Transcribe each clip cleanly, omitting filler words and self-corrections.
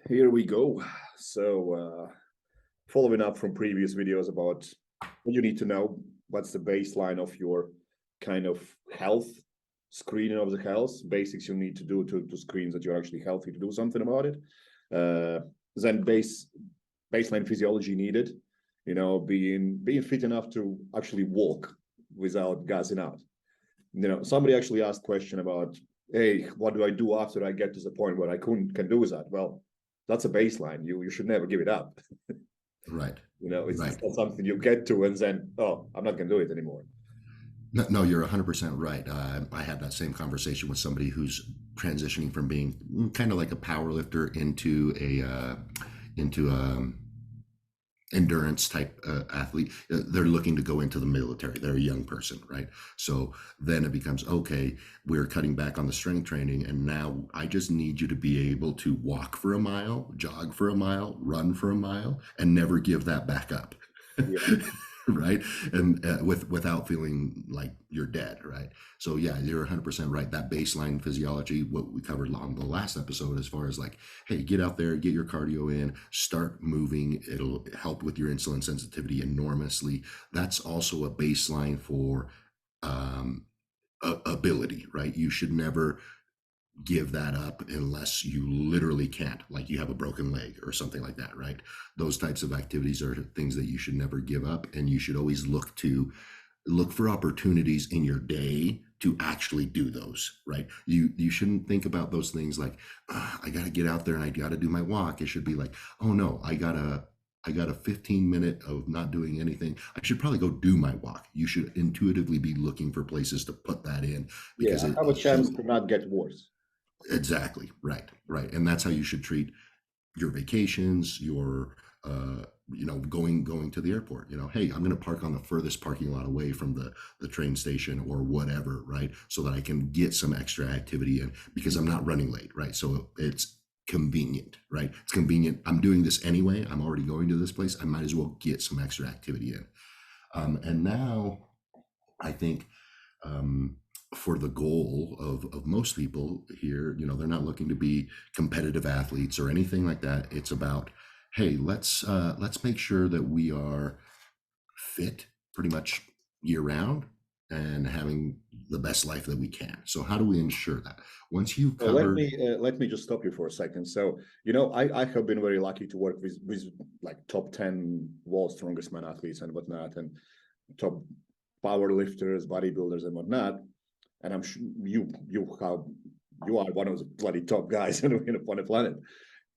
Here we go. So, following up from previous videos about what you need to know, what's the baseline of your kind of health, screening of the health, basics you need to do to screen that you're actually healthy to do something about it. Then baseline physiology needed, being fit enough to actually walk without gassing out. Somebody actually asked a question about, hey, what do I do after I get to the point where I can do that? Well, that's a baseline. You should never give it up. Right. It's Right. not something you get to and then, oh, I'm not going to do it anymore. No, you're 100% right. I had that same conversation with somebody who's transitioning from being kind of like a power lifter into endurance type athlete. They're looking to go into the military. They're a young person, right? So then it becomes, okay, we're cutting back on the strength training, and now I just need you to be able to walk for a mile, jog for a mile, run for a mile, and never give that back up. Yeah. Right, and without feeling like you're dead, right? So yeah, you're 100% right. That baseline physiology, what we covered along the last episode, as far as like, hey, get out there, get your cardio in, start moving. It'll help with your insulin sensitivity enormously. That's also a baseline for ability, right? You should never give that up unless you literally can't, like you have a broken leg or something like that, right? Those types of activities are things that you should never give up, and you should always look for opportunities in your day to actually do those, right? You shouldn't think about those things like, I got to get out there and I got to do my walk. It should be like, oh no, I got a 15 minute of not doing anything. I should probably go do my walk. You should intuitively be looking for places to put that in, because Yeah, it, have a it should. chance to not get worse. Exactly. Right. Right. And that's how you should treat your vacations, your going to the airport. Hey, I'm going to park on the furthest parking lot away from the train station or whatever, right? So that I can get some extra activity in, because I'm not running late, right? So it's convenient, right? It's convenient. I'm doing this anyway. I'm already going to this place. I might as well get some extra activity in. And now I think, um, for the goal of most people here, they're not looking to be competitive athletes or anything like that. It's about, hey, let's make sure that we are fit pretty much year round and having the best life that we can. So how do we ensure that? Once you've So let covered. me let me just stop you for a second. So I have been very lucky to work with like top 10 world's strongest man athletes and whatnot, and top power lifters, bodybuilders, and whatnot. And I'm sure you are one of the bloody top guys on the planet.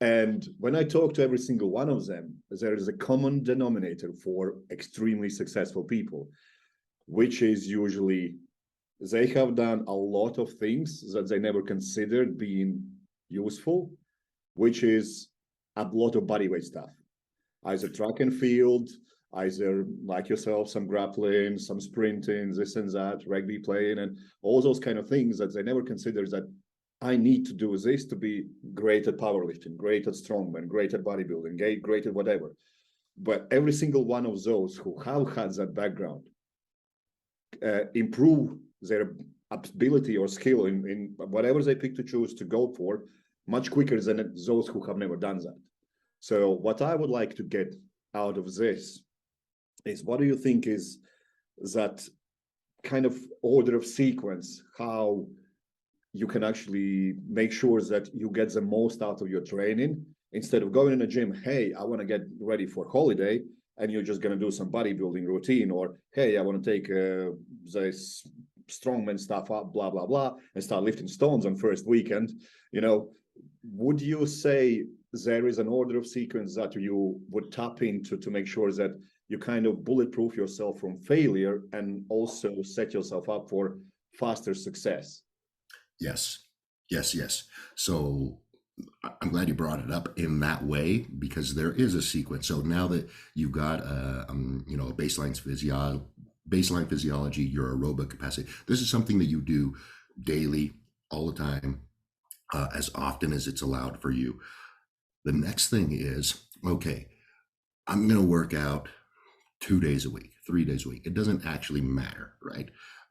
And when I talk to every single one of them, there is a common denominator for extremely successful people, which is usually they have done a lot of things that they never considered being useful, which is a lot of bodyweight stuff, either track and field, either like yourself, some grappling, some sprinting, this and that, rugby playing, and all those kind of things that they never considered that I need to do this to be great at powerlifting, great at strongman, great at bodybuilding, great at whatever. But every single one of those who have had that background improve their ability or skill in whatever they pick to choose to go for much quicker than those who have never done that. So what I would like to get out of this is, what do you think is that kind of order of sequence, how you can actually make sure that you get the most out of your training, instead of going in a gym, hey, I want to get ready for holiday, and you're just going to do some bodybuilding routine, or hey, I want to take this strongman stuff up, blah blah blah, and start lifting stones on first weekend. Would you say there is an order of sequence that you would tap into to make sure that you kind of bulletproof yourself from failure and also set yourself up for faster success? Yes, yes, yes. So I'm glad you brought it up in that way, because there is a sequence. So now that you've got a baseline physiology, your aerobic capacity, this is something that you do daily, all the time, as often as it's allowed for you. The next thing is, okay, I'm going to work out 2 days a week, 3 days a week. It doesn't actually matter, right?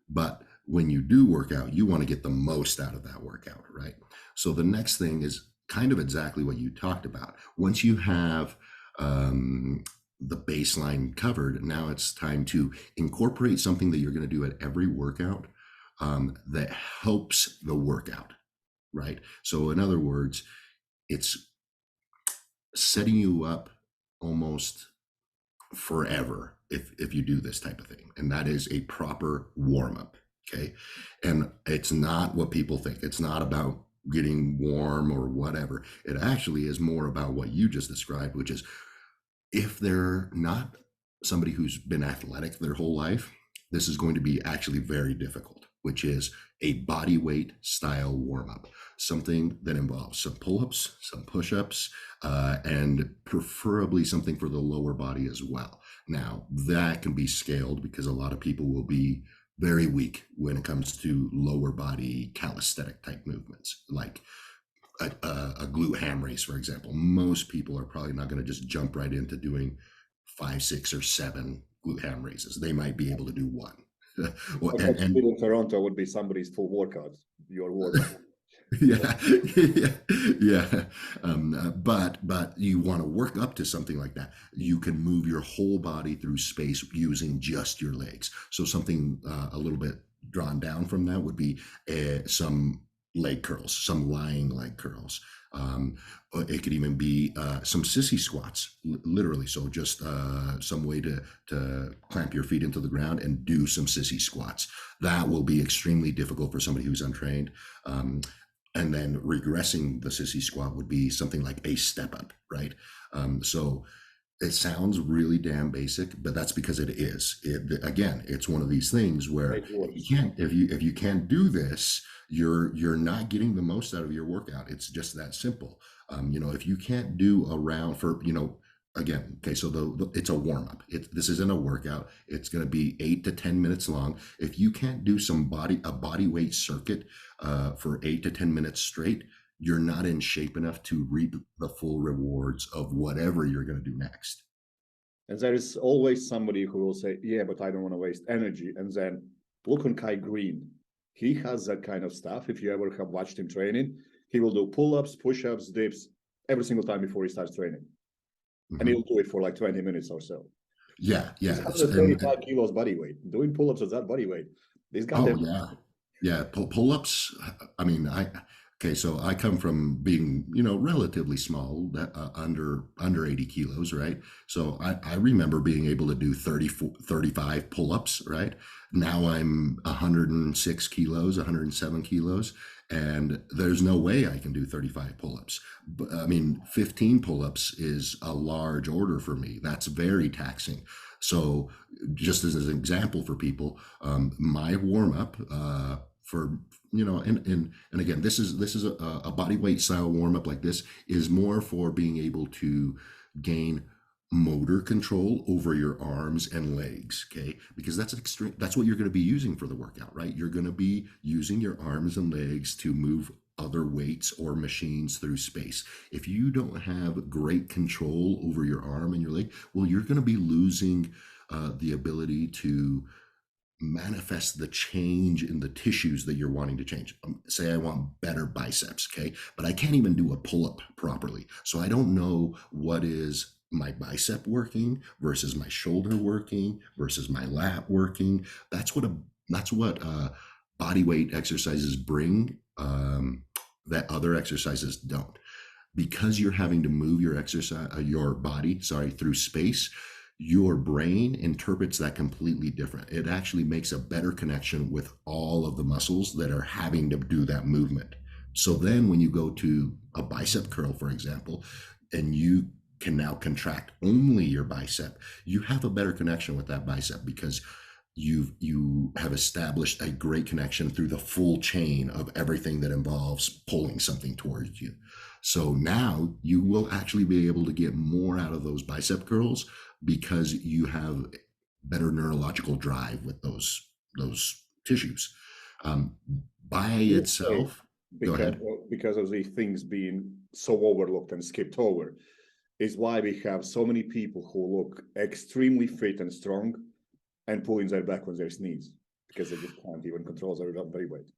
But when you do work out, you want to get the most out of that workout, right? So the next thing is kind of exactly what you talked about. Once you have the baseline covered, now it's time to incorporate something that you're going to do at every workout that helps the workout, right? So in other words, it's setting you up almost forever if you do this type of thing, and that is a proper warm-up. Okay, and it's not what people think. It's not about getting warm or whatever. It actually is more about what you just described, which is if they're not somebody who's been athletic their whole life, this is going to be actually very difficult, which is a body weight style warm up, something that involves some pull ups, some push ups, and preferably something for the lower body as well. Now, that can be scaled because a lot of people will be very weak when it comes to lower body calisthenic type movements, like a glute ham raise, for example. Most people are probably not going to just jump right into doing 5, 6, or 7 glute ham raises. They might be able to do one. Well, and in Toronto would be somebody's full workout, your workout. yeah, yeah. But you want to work up to something like that. You can move your whole body through space using just your legs. So something a little bit drawn down from that would be some leg curls, some lying leg curls. It could even be some sissy squats, literally. So just some way to clamp your feet into the ground and do some sissy squats. That will be extremely difficult for somebody who's untrained. And then regressing the sissy squat would be something like a step up, right? So it sounds really damn basic, but that's because it is. Again, it's one of these things where if you can't do this, you're not getting the most out of your workout. It's just that simple. If you can't do a round for, again, okay, so it's a warm up. This isn't a workout. It's going to be 8 to 10 minutes long. If you can't do a body weight circuit for 8 to 10 minutes straight, you're not in shape enough to reap the full rewards of whatever you're going to do next. And there is always somebody who will say, yeah, but I don't want to waste energy. And then look on Kai Green. He has that kind of stuff. If you ever have watched him training, he will do pull-ups, push-ups, dips every single time before he starts training. Mm-hmm. And he'll do it for like 20 minutes or so. Yeah. He's 135 kilos body weight. Doing pull-ups at that body weight. This guy. Oh, yeah. Yeah. Pull-ups. I mean, okay, so I come from being, relatively small, under 80 kilos, right? So I remember being able to do 35 pull-ups, right? Now I'm 106 kilos, 107 kilos, and there's no way I can do 35 pull-ups. But I mean, 15 pull-ups is a large order for me. That's very taxing. So just as an example for people, my warm-up for and again, this is a body weight style warm up like this is more for being able to gain motor control over your arms and legs, okay? Because that's what you're going to be using for the workout, right? You're going to be using your arms and legs to move other weights or machines through space. If you don't have great control over your arm and your leg, well, you're going to be losing the ability to manifest the change in the tissues that you're wanting to change. Say I want better biceps, okay? But I can't even do a pull-up properly. So I don't know what is my bicep working versus my shoulder working versus my lat working. That's what body weight exercises bring that other exercises don't. Because you're having to move your body through space, your brain interprets that completely different. It actually makes a better connection with all of the muscles that are having to do that movement. So then when you go to a bicep curl, for example, and you can now contract only your bicep, you have a better connection with that bicep because you have established a great connection through the full chain of everything that involves pulling something towards you. So now you will actually be able to get more out of those bicep curls because you have better neurological drive with those tissues. By itself, go ahead. Because of these things being so overlooked and skipped over, is why we have so many people who look extremely fit and strong and pulling their back on their knees because they just can't even control their body weight.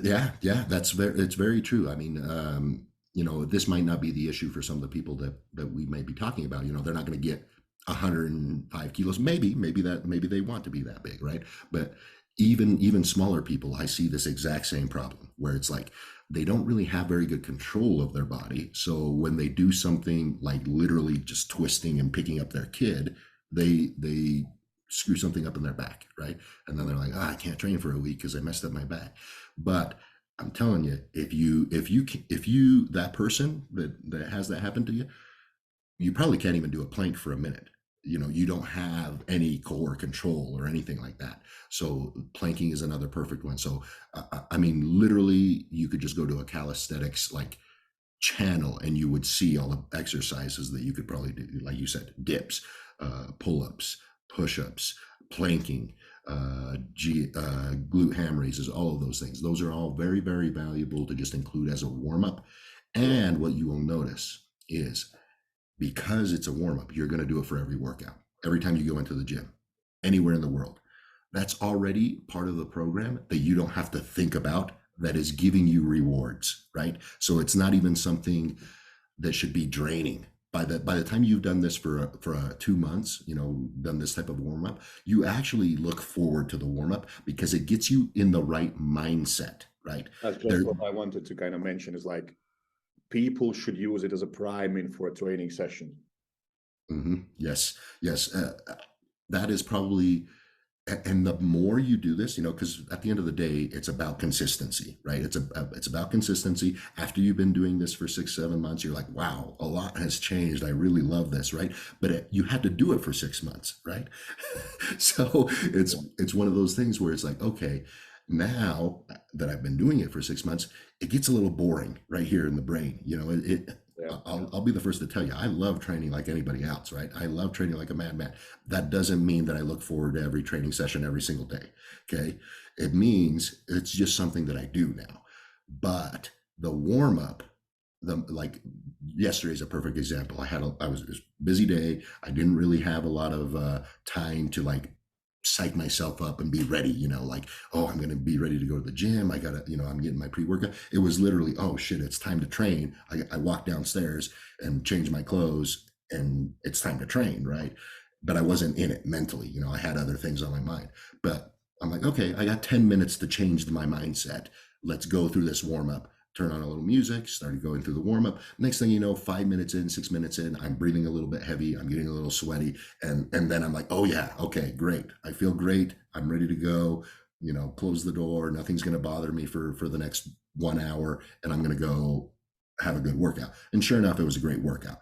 Yeah, it's very true. I mean, this might not be the issue for some of the people that we may be talking about. They're not going to get 105 kilos. Maybe they want to be that big, right? But even smaller people, I see this exact same problem where it's like they don't really have very good control of their body. So when they do something like literally just twisting and picking up their kid, they screw something up in their back, right? And then they're like, I can't train for a week because I messed up my back. But I'm telling you, if you that person that has that happen to you, you probably can't even do a plank for a minute. You don't have any core control or anything like that. So planking is another perfect one. So I mean, literally, you could just go to a calisthenics like channel and you would see all the exercises that you could probably do. Like you said, dips, pull-ups, push-ups, planking, glute ham raises, all of those things. Those are all very, very valuable to just include as a warm-up. And what you will notice is, because it's a warm up, you're going to do it for every workout, every time you go into the gym, anywhere in the world. That's already part of the program that you don't have to think about, that is giving you rewards, right? So it's not even something that should be draining. By the time you've done this for 2 months, done this type of warm up, you actually look forward to the warm up because it gets you in the right mindset, right? That's just what I wanted to kind of mention, is like, people should use it as a priming for a training session. Yes, yes. That is probably, and the more you do this, because at the end of the day, it's about consistency, right? It's about consistency. After you've been doing this for 6, 7 months, you're like, wow, a lot has changed. I really love this, right? But you had to do it for 6 months, right? So it's one of those things where it's like, okay, now that I've been doing it for 6 months, it gets a little boring right here in the brain. Yeah. I'll be the first to tell you, I love training like anybody else, right? I love training like a madman. That doesn't mean that I look forward to every training session every single day. Okay. It means it's just something that I do now. But the warm up, like yesterday's a perfect example. I was a busy day. I didn't really have a lot of time to like psych myself up and be ready, like, oh, I'm going to be ready to go to the gym. I gotta, I'm getting my pre-workout. It was literally, oh shit, it's time to train. I walked downstairs and changed my clothes and it's time to train, right? But I wasn't in it mentally. I had other things on my mind. But I'm like, okay, I got 10 minutes to change my mindset. Let's go through this warm up. Turn on a little music, started going through the warm up. Next thing you know, 5 minutes in, 6 minutes in, I'm breathing a little bit heavy. I'm getting a little sweaty. And then I'm like, oh yeah, okay, great. I feel great. I'm ready to go. Close the door. Nothing's going to bother me for the next 1 hour. And I'm going to go have a good workout. And sure enough, it was a great workout.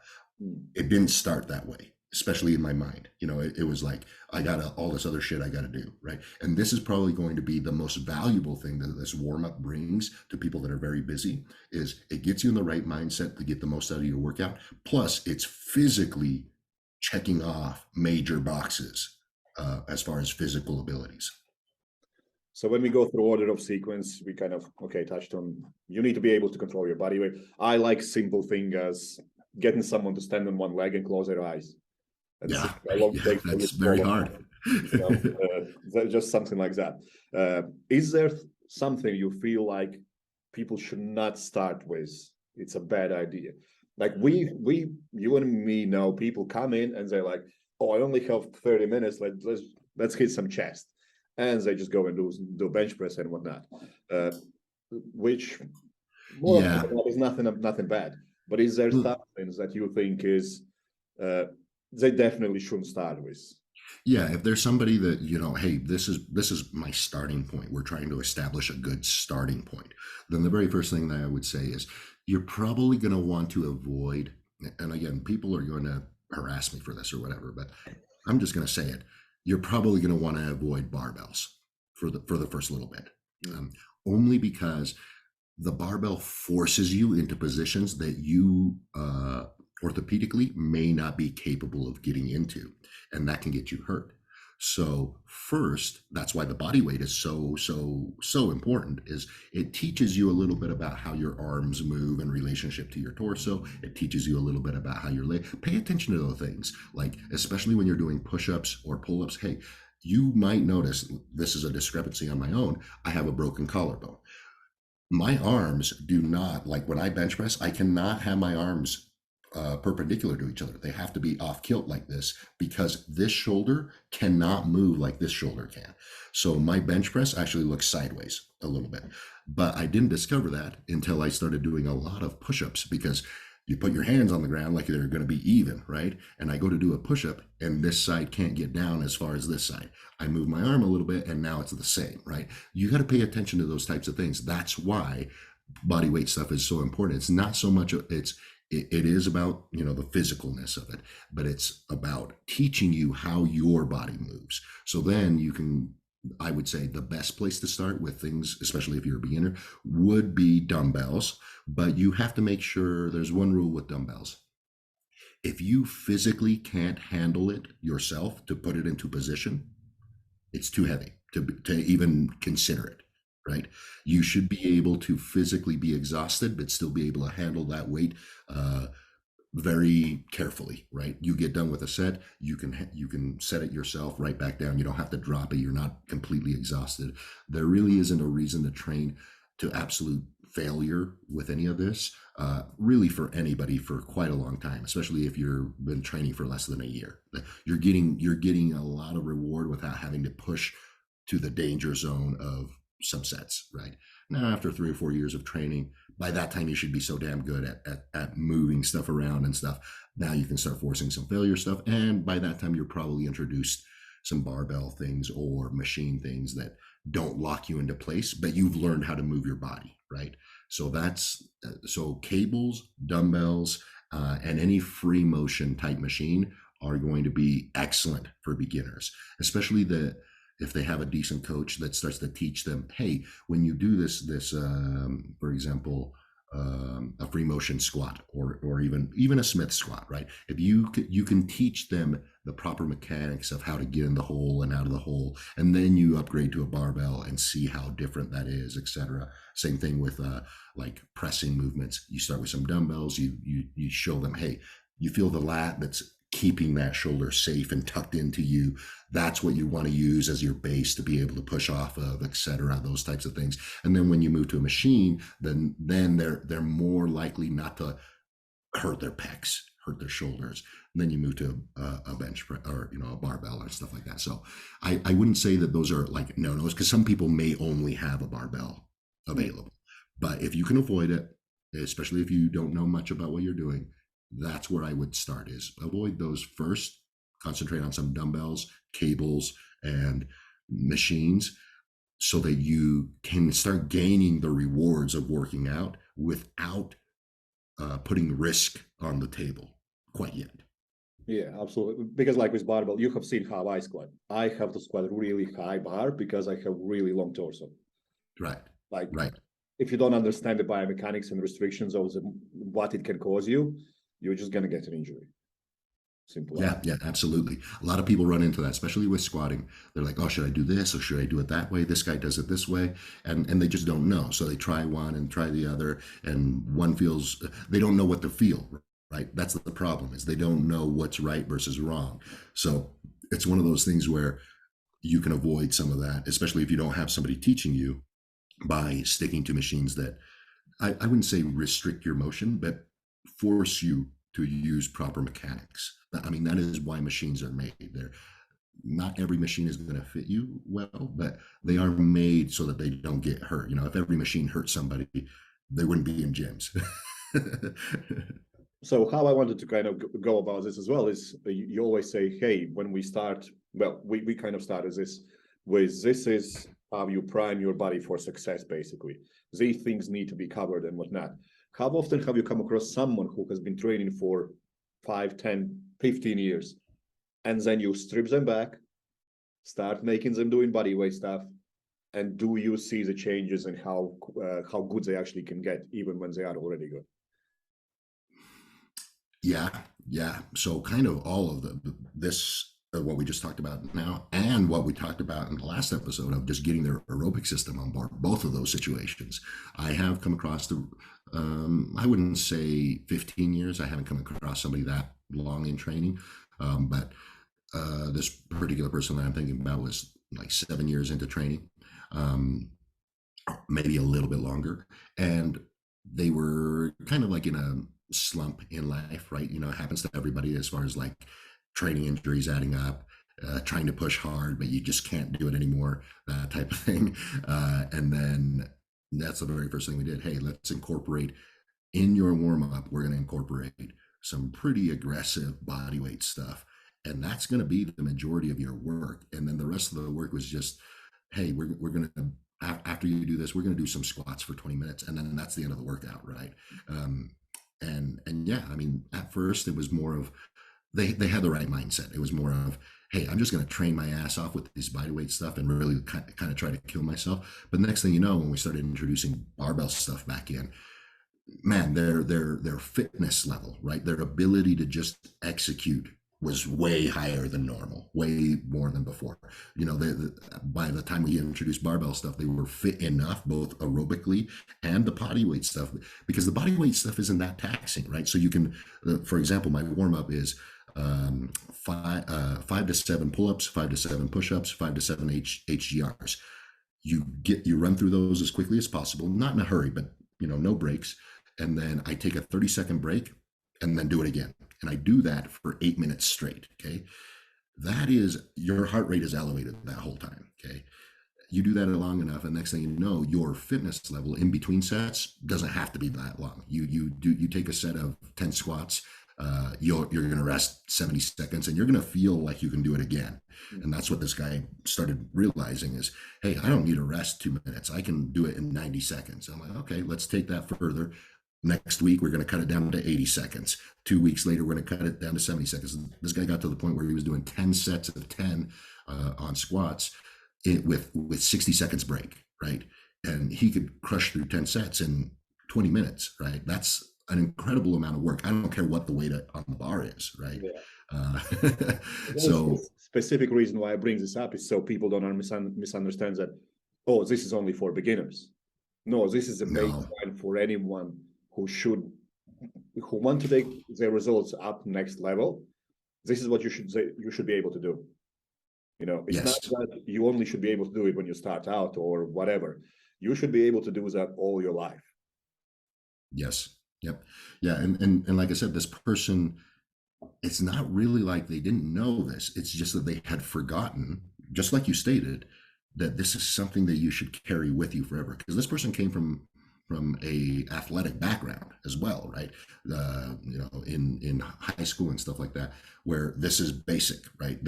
It didn't start that way, especially in my mind. It was like, I got all this other shit I got to do, right? And this is probably going to be the most valuable thing that this warm up brings to people that are very busy, is it gets you in the right mindset to get the most out of your workout. Plus, it's physically checking off major boxes as far as physical abilities. So when we go through order of sequence, we kind of, touched on, you need to be able to control your body weight. I like simple thing as getting someone to stand on one leg and close their eyes. Yeah, that's very hard. Just something like that. Is there something you feel like people should not start with? It's a bad idea. Like you and me know people come in and they're like, oh, I only have 30 minutes. Let's hit some chest. And they just go and do bench press and whatnot. Which more is nothing bad. But is there something that you think is they definitely shouldn't start with? Yeah, if there's somebody that, hey, this is my starting point, we're trying to establish a good starting point, then the very first thing that I would say is you're probably going to want to avoid, and again, people are going to harass me for this or whatever, but I'm just going to say it. You're probably going to want to avoid barbells for the first little bit, only because the barbell forces you into positions that you orthopedically may not be capable of getting into, and that can get you hurt. So first, that's why the body weight is so important, is it teaches you a little bit about how your arms move in relationship to your torso. It teaches you a little bit about how your leg, pay attention to those things, like especially when you're doing push-ups or pull-ups. Hey, you might notice, this is a discrepancy on my own, I have a broken collarbone. My arms do not, like when I bench press, I cannot have my arms perpendicular to each other. They have to be off kilt like this because this shoulder cannot move like this shoulder can. So my bench press actually looks sideways a little bit. But I didn't discover that until I started doing a lot of push-ups, because you put your hands on the ground like they're going to be even, right? And I go to do a push-up and this side can't get down as far as this side. I move my arm a little bit and now it's the same, right? You got to pay attention to those types of things. That's why body weight stuff is so important. It's not so much it is about, you know, the physicalness of it, but it's about teaching you how your body moves. So then you can, I would say the best place to start with things, especially if you're a beginner, would be dumbbells. But you have to make sure, there's one rule with dumbbells: if you physically can't handle it yourself to put it into position, it's too heavy to even consider it, right? You should be able to physically be exhausted, but still be able to handle that weight uh, very carefully, right? You get done with a set, you can set it yourself right back down. You don't have to drop it. You're not completely exhausted. There really isn't a reason to train to absolute failure with any of this, really, for anybody for quite a long time, especially if you've been training for less than a year. You're getting a lot of reward without having to push to the danger zone of subsets, right? Now, after 3 or 4 years of training, by that time you should be so damn good at moving stuff around and stuff. Now you can start forcing some failure stuff. And by that time, you're probably introduced some barbell things or machine things that don't lock you into place, but you've learned how to move your body, right? So so cables, dumbbells, and any free motion type machine are going to be excellent for beginners, especially if they have a decent coach that starts to teach them, hey, when you do for example, a free motion squat, or even a Smith squat, right? If you can teach them the proper mechanics of how to get in the hole and out of the hole, and then you upgrade to a barbell and see how different that is, etc. Same thing with like pressing movements. You start with some dumbbells. You show them, hey, you feel the lat that's keeping that shoulder safe and tucked into you. That's what you want to use as your base to be able to push off of, etc. Those types of things. And then when you move to a machine, then they're more likely not to hurt their pecs, hurt their shoulders. And then you move to a bench or a barbell or stuff like that. So I wouldn't say that those are like no-nos, because some people may only have a barbell available. But if you can avoid it, especially if you don't know much about what you're doing, that's where I would start, is avoid those first, concentrate on some dumbbells, cables, and machines, so that you can start gaining the rewards of working out without putting risk on the table quite yet. Yeah, absolutely. Because like with barbell, you have seen how I squat. I have to squat really high bar because I have really long torso. Right. Like, Right. if you don't understand the biomechanics and restrictions of what it can cause you, you're just gonna get an injury. Simple as. Yeah, absolutely. A lot of people run into that, especially with squatting. They're like, "Oh, should I do this or should I do it that way? This guy does it this way," and they just don't know. So they try one and try the other, and one feels they don't know what to feel. Right? That's the problem, is they don't know what's right versus wrong. So it's one of those things where you can avoid some of that, especially if you don't have somebody teaching you, by sticking to machines that I wouldn't say restrict your motion, but force you to use proper mechanics. I mean, that is why machines are made. They're not every machine is going to fit you well, but they are made so that they don't get hurt. If every machine hurt somebody, they wouldn't be in gyms. So how I wanted to kind of go about this as well is you always say, hey, when we start, well, we kind of start as this is how you prime your body for success, basically. These things need to be covered and whatnot. How often have you come across someone who has been training for 5, 10, 15 years, and then you strip them back, start making them doing body weight stuff, and do you see the changes in how good they actually can get, even when they are already good? Yeah. So kind of all of this, what we just talked about now, and what we talked about in the last episode of just getting their aerobic system on board, both of those situations. I have come across I wouldn't say 15 years. I haven't come across somebody that long in training. But this particular person that I'm thinking about was like 7 years into training. Um, maybe a little bit longer. And they were kind of like in a slump in life, right? You know, it happens to everybody as far as like training injuries adding up, trying to push hard, but you just can't do it anymore, that type of thing. And then that's the very first thing we did. Hey, let's incorporate in your warm up, we're going to incorporate some pretty aggressive body weight stuff. And that's going to be the majority of your work. And then the rest of the work was just, hey, we're going to, after you do this, we're going to do some squats for 20 minutes. And then that's the end of the workout. Right. Um, and yeah, I mean, at first it was more of, they had the right mindset. It was more of, hey, I'm just going to train my ass off with this body weight stuff and really kind of try to kill myself. But next thing you know, when we started introducing barbell stuff back in, man, their fitness level, right? Their ability to just execute was way higher than normal, way more than before. You know, by the time we introduced barbell stuff, they were fit enough, both aerobically and the body weight stuff, because the body weight stuff isn't that taxing, right? So you can, for example, my warm up is 5 to 7 pull-ups, 5 to 7 push-ups, 5 to 7 HGRs. You run through those as quickly as possible, not in a hurry, but you know, no breaks. And then I take a 30-second break and then do it again. And I do that for 8 minutes straight. Okay. That is, your heart rate is elevated that whole time. Okay. You do that long enough, and next thing you know, your fitness level in between sets doesn't have to be that long. You take a set of 10 squats, you're going to rest 70 seconds, and you're going to feel like you can do it again. And that's what this guy started realizing is, hey, I don't need to rest 2 minutes. I can do it in 90 seconds. I'm like, okay, let's take that further. Next week, we're going to cut it down to 80 seconds. 2 weeks later, we're going to cut it down to 70 seconds. This guy got to the point where he was doing 10 sets of 10 on squats with 60 seconds break, right? And he could crush through 10 sets in 20 minutes, right? That's an incredible amount of work. I don't care what the weight on the bar is, right? Yeah. So Specific reason why I bring this up is so people don't misunderstand that, oh, this is only for beginners. No, this is a baseline for anyone who want to take their results up next level. This is what you should be able to do. You know, it's not that you only should be able to do it when you start out or whatever. You should be able to do that all your life. Yes. Yep. Yeah. And like I said, this person, it's not really like they didn't know this. It's just that they had forgotten, just like you stated, that this is something that you should carry with you forever. Because this person came from a athletic background as well, right? You know, in high school and stuff like that, where this is basic, right?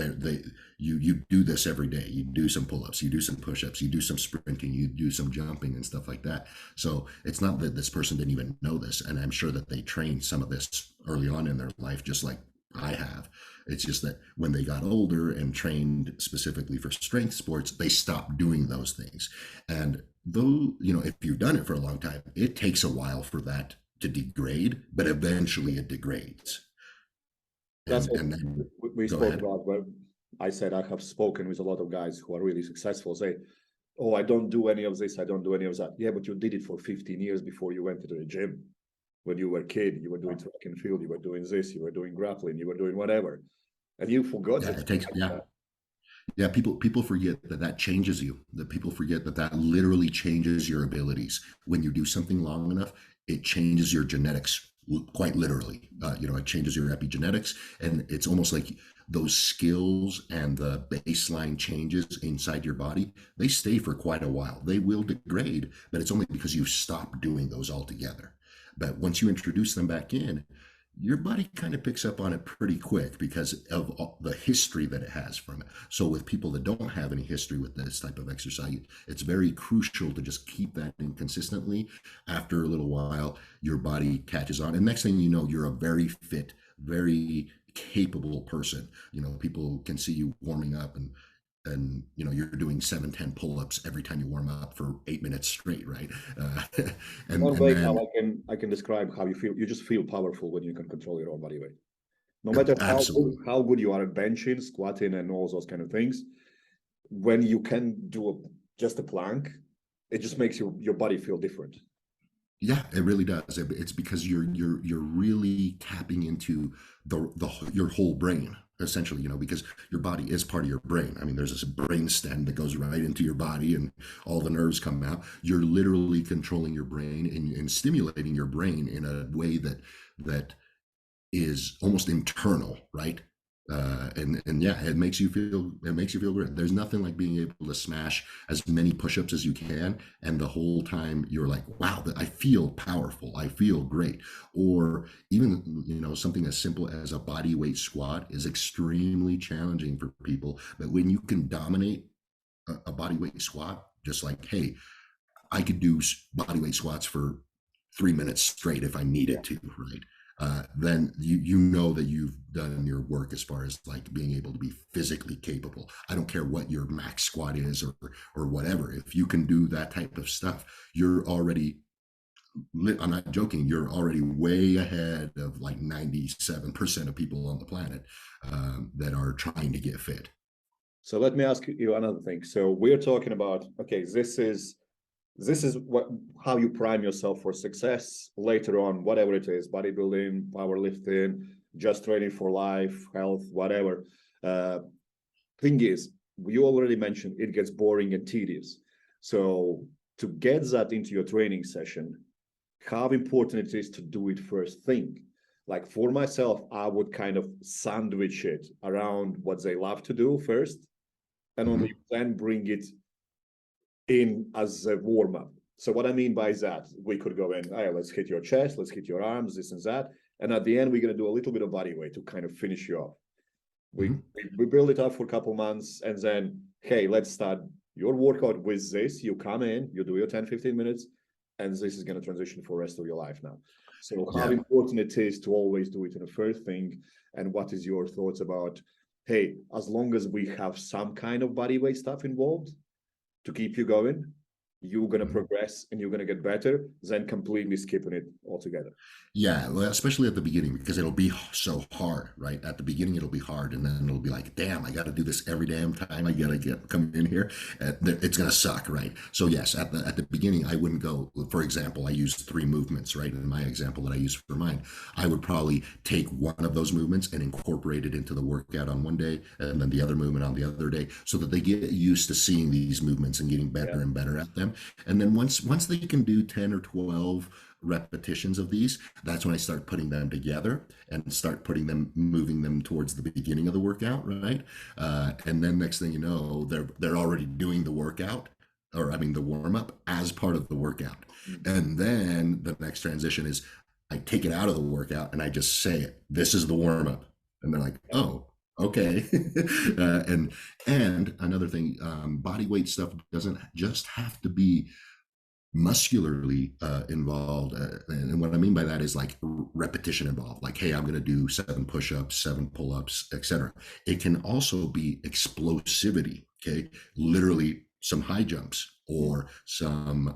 You do this every day. You do some pull-ups, you do some push-ups, you do some sprinting, you do some jumping and stuff like that. So it's not that this person didn't even know this, and I'm sure that they trained some of this early on in their life, just like I have. It's just that when they got older and trained specifically for strength sports, they stopped doing those things. And though, you know, if you've done it for a long time, it takes a while for that to degrade, but eventually it degrades. That's what we spoke about. Where I said I have spoken with a lot of guys who are really successful. Say, oh, I don't do any of this, I don't do any of that. Yeah, but you did it for 15 years before you went to the gym. When you were a kid, you were doing track and field, you were doing this, you were doing grappling, you were doing whatever, and you forgot. Yeah, it takes. Yeah. People forget that changes you. That people forget that literally changes your abilities. When you do something long enough, it changes your genetics quite literally. You know, it changes your epigenetics, and it's almost like those skills and the baseline changes inside your body, they stay for quite a while. They will degrade, but it's only because you stop doing those altogether. But once you introduce them back in, your body kind of picks up on it pretty quick because of the history that it has from it. So with people that don't have any history with this type of exercise, it's very crucial to just keep that in consistently. After a little while, your body catches on. And next thing you know, you're a very fit, very capable person. You know, people can see you warming up and you know, you're doing 7-10 pull-ups every time you warm up for 8 minutes straight, right? One way how I can describe how you feel. You just feel powerful when you can control your own body weight. No matter how good you are at benching, squatting, and all those kind of things, when you can do just a plank, it just makes your body feel different. Yeah, it really does. It's because you're really tapping into your whole brain, essentially, because your body is part of your brain. I mean, there's this brain stem that goes right into your body and all the nerves come out. You're literally controlling your brain and stimulating your brain in a way that is almost internal, right? And yeah, it makes you feel great. There's nothing like being able to smash as many push-ups as you can, and the whole time you're like, wow, I feel powerful, I feel great. Or even something as simple as a body weight squat is extremely challenging for people, but when you can dominate a body weight squat, just like, hey, I could do body weight squats for 3 minutes straight if I needed to, right? Then you know that you've done your work as far as like being able to be physically capable. I don't care what your max squat is or whatever. If you can do that type of stuff, you're already. I'm not joking. You're already way ahead of like 97% of people on the planet that are trying to get fit. So let me ask you another thing. So we're talking about, okay, this is what how you prime yourself for success later on, whatever it is, bodybuilding, powerlifting, just training for life, health, whatever. Uh, Thing is, you already mentioned it gets boring and tedious. So to get that into your training session, how important it is to do it first thing. Like for myself, I would kind of sandwich it around what they love to do first, and only Mhm. then bring it in as a warm up. So what I mean by that, we could go in, hey, let's hit your chest, let's hit your arms, this and that, and at the end we're going to do a little bit of body weight to kind of finish you off. We Mhm. we build it up for a couple months, and then hey, let's start your workout with this. You come in, you do your 10-15 minutes, and this is going to transition for the rest of your life now. So how Yeah. important it is to always do it in the first thing, and what is your thoughts about, hey, as long as we have some kind of body weight stuff involved to keep you going, you're going to Mhm. progress and you're going to get better than completely skipping it altogether. Yeah, well, especially at the beginning because it'll be so hard, right? At the beginning, it'll be hard, and then it'll be like, "Damn, I got to do this every damn time I gotta get come in here." It's gonna suck, right? So yes, at the beginning, I wouldn't go. For example, I used three movements, right? In my example that I used for mine, I would probably take one of those movements and incorporate it into the workout on one day, and then the other movement on the other day, so that they get used to seeing these movements and getting Yeah. better and better at them. And then once they can do 10 or 12 repetitions of these, that's when I start putting them together and start moving them towards the beginning of the workout, right? And then next thing you know, they're already doing the workout, or I mean the warm up as part of the workout. Mm. And then the next transition is I take it out of the workout and I just say it. This is the warm up, and they're like, Yeah. oh. Okay, and another thing, body weight stuff doesn't just have to be muscularly involved, and what I mean by that is like repetition involved, like, hey, I'm going to do 7 push-ups, 7 pull-ups, etc. It can also be explosivity, okay, literally some high jumps Mm. or some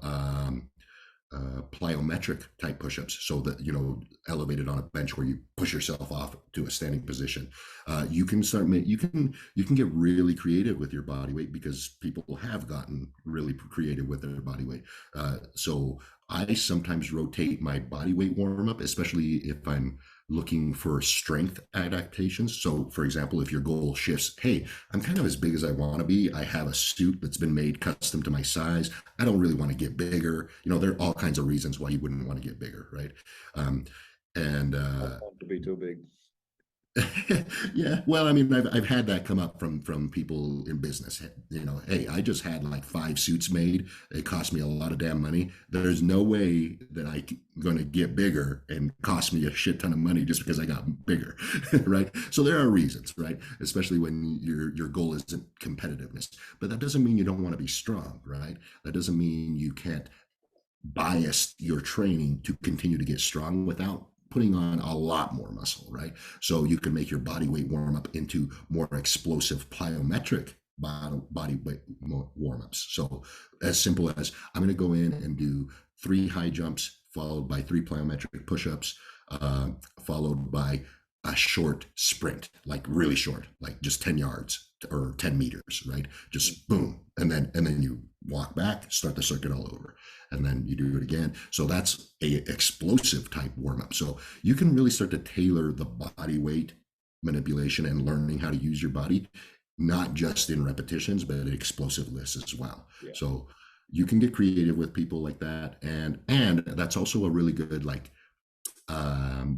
plyometric type push-ups, so that elevated on a bench where you push yourself off to a standing position. You can you can get really creative with your body weight because people have gotten really creative with their body weight. So I sometimes rotate my body weight warm up, especially if I'm looking for strength adaptations. So for example, if your goal shifts, hey, I'm kind of as big as I want to be, I have a suit that's been made custom to my size, I don't really want to get bigger. There are all kinds of reasons why you wouldn't want to get bigger, right? Um, and I don't want to be too big. yeah, well, I mean, I've had that come up from people in business. Hey, I just had like 5 suits made. It cost me a lot of damn money. There's no way that I'm going to get bigger and cost me a shit ton of money just because I got bigger, right? So there are reasons, right? Especially when your goal isn't competitiveness, but that doesn't mean you don't want to be strong, right? That doesn't mean you can't bias your training to continue to get strong without putting on a lot more muscle, right? So you can make your body weight warm up into more explosive plyometric body weight warm ups. So as simple as I'm going to go in and do 3 high jumps followed by 3 plyometric push-ups, followed by a short sprint, like really short, like just 10 yards or 10 meters, right? Just boom. And then you walk back, start the circuit all over, and then you do it again. So that's a explosive type warm up. So you can really start to tailor the body weight manipulation and learning how to use your body, not just in repetitions, but in explosiveness as well. Yeah. So you can get creative with people like that. And that's also a really good like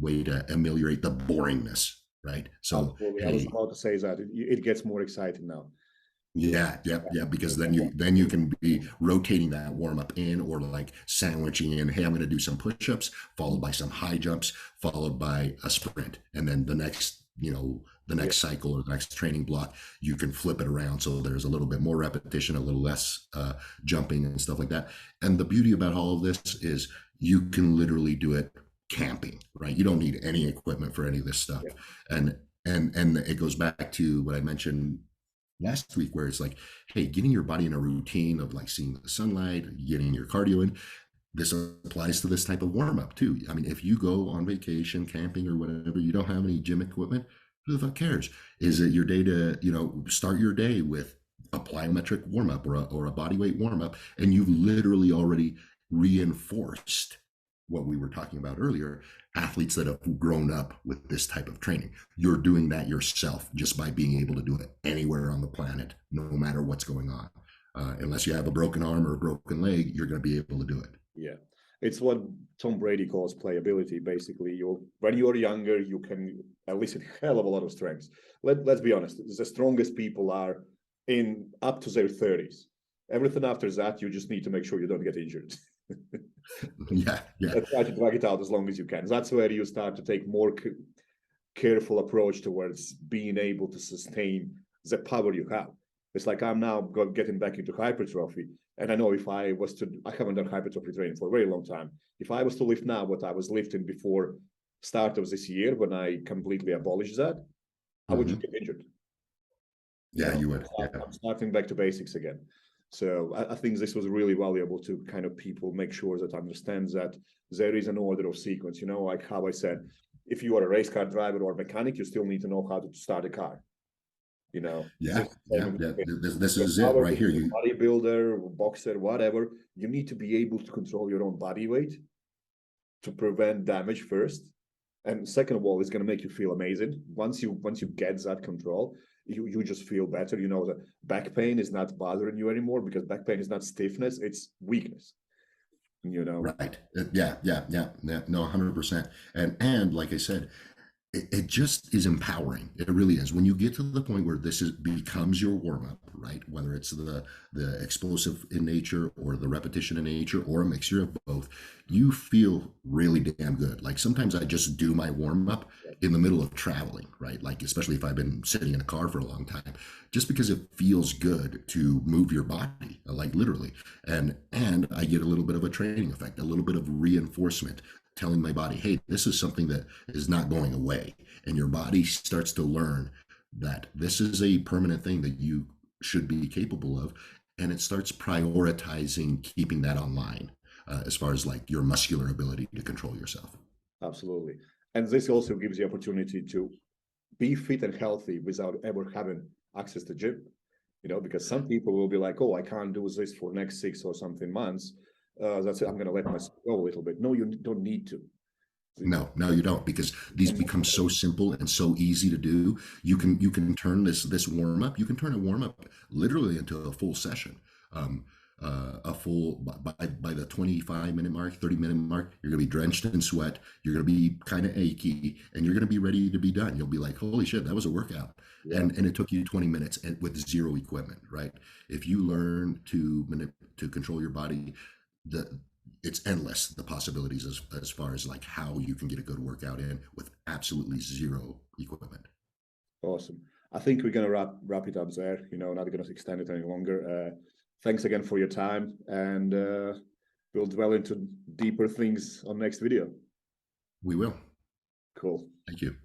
way to ameliorate the boringness, right? So, Absolutely. I was hey, about to say that it gets more exciting now. yeah, because then you can be rotating that warm up in, or like sandwiching in, hey, I'm going to do some push-ups followed by some high jumps followed by a sprint, and then the next, the next cycle or the next training block, you can flip it around so there's a little bit more repetition, a little less jumping and stuff like that. And the beauty about all of this is you can literally do it camping, right? You don't need any equipment for any of this stuff. Yeah. And it goes back to what I mentioned last week, where it's like, hey, getting your body in a routine of like seeing the sunlight, getting your cardio in. This applies to this type of warm up too. I mean, if you go on vacation, camping or whatever, you don't have any gym equipment, who the fuck cares? Is it your day to, start your day with a plyometric warm up or a body weight warm up, and you've literally already reinforced what we were talking about earlier, athletes that have grown up with this type of training. You're doing that yourself just by being able to do it anywhere on the planet, no matter what's going on. Unless you have a broken arm or a broken leg, you're going to be able to do it. Yeah. It's what Tom Brady calls playability. Basically, when you're younger, you can elicit a hell of a lot of strengths. Let's be honest, the strongest people are in up to their 30s. Everything after that, you just need to make sure you don't get injured. Yeah. Try to drag it out as long as you can. That's where you start to take more careful approach towards being able to sustain the power you have. It's like I'm now getting back into hypertrophy, and I know if I haven't done hypertrophy training for a very long time. If I was to lift now what I was lifting before start of this year, when I completely abolished that, I would just get injured. Yeah, you would. I'm starting back to basics again. So I think this was really valuable to kind of people make sure that understand that there is an order of sequence. Like how I said, if you are a race car driver or mechanic, you still need to know how to start a car. This is it right here. You bodybuilder, boxer, whatever. You need to be able to control your own body weight to prevent damage first, and second of all, it's going to make you feel amazing. Once you get that control, you just feel better. The back pain is not bothering you anymore, because back pain is not stiffness, it's weakness. Right. Yeah. No, 100%. And like I said, it just is empowering. It really is. When you get to the point where this becomes your warm up, right? Whether it's the explosive in nature or the repetition in nature or a mixture of both, you feel really damn good. Like sometimes I just do my warm up in the middle of traveling, right? Like especially if I've been sitting in a car for a long time, just because it feels good to move your body, like literally. And I get a little bit of a training effect, a little bit of reinforcement, telling my body, hey, this is something that is not going away. And your body starts to learn that this is a permanent thing that you should be capable of. And it starts prioritizing keeping that online as far as like your muscular ability to control yourself. Absolutely. And this also gives you opportunity to be fit and healthy without ever having access to gym. Because some people will be like, oh, I can't do this for next 6 or something months. That's it. I'm going to let myself go a little bit. No, you don't need to. No, you don't, because these become so simple and so easy to do. You can turn this warm up. You can turn a warm up literally into a full session. A full by the 25-minute mark, 30-minute mark, you're gonna be drenched in sweat. You're gonna be kind of achy, and you're gonna be ready to be done. You'll be like, holy shit, that was a workout. Yeah. And it took you 20 minutes and with zero equipment, right? If you learn to control your body, it's endless, the possibilities as far as like how you can get a good workout in with absolutely zero equipment. Awesome. I think we're going to wrap it up there. Not going to extend it any longer. Thanks again for your time, and we'll dwell into deeper things on next video. We will. Cool. Thank you.